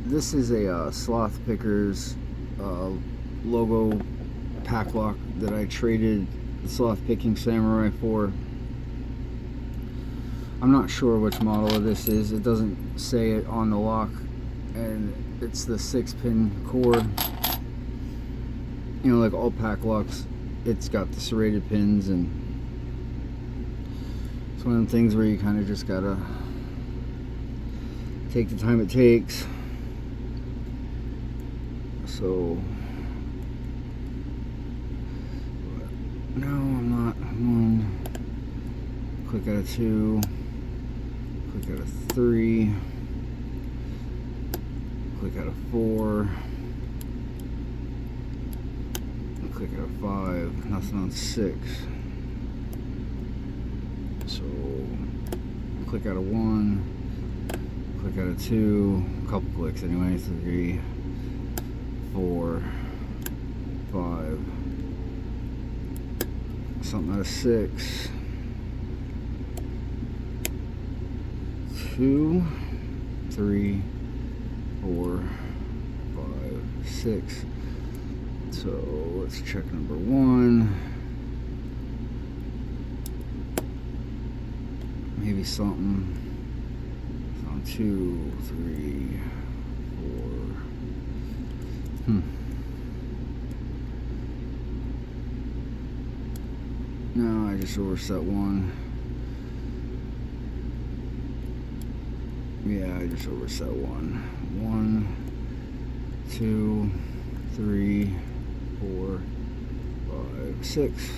This is a Sloth Pickers logo paclock that I traded the Sloth Picking Samurai for. I'm not sure which model this is. It doesn't say it on the lock, and it's the 6-pin core. You know, like all paclocks, it's got the serrated pins, and it's one of them things where you kind of just gotta take the time it takes. So, no, I'm not. 1, click out of 2, click out of 3, click out of 4, click out of 5, nothing on 6. So, click out of 1, click out of 2, a couple clicks anyway, 3, 4, 5, something out of 6, 2, 3, 4, 5, 6. So let's check number 1. Maybe something on 2, 3, 4. No, I just overset 1. Yeah, I just overset 1. 1, 2, 3, 4, 5, 6.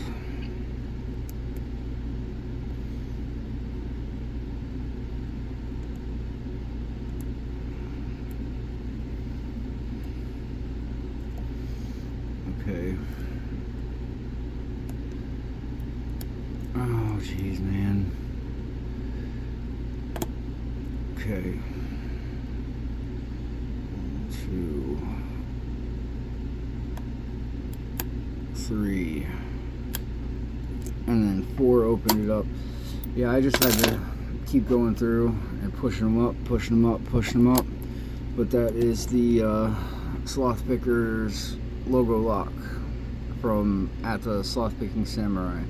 Okay. Oh, jeez, man. Okay. 2, 3, and then 4 opened it up. Yeah, I just had to keep going through and pushing them up, pushing them up, pushing them up. But that is the Sloth Pickers logo lock from at the Sloth Picking Samurai.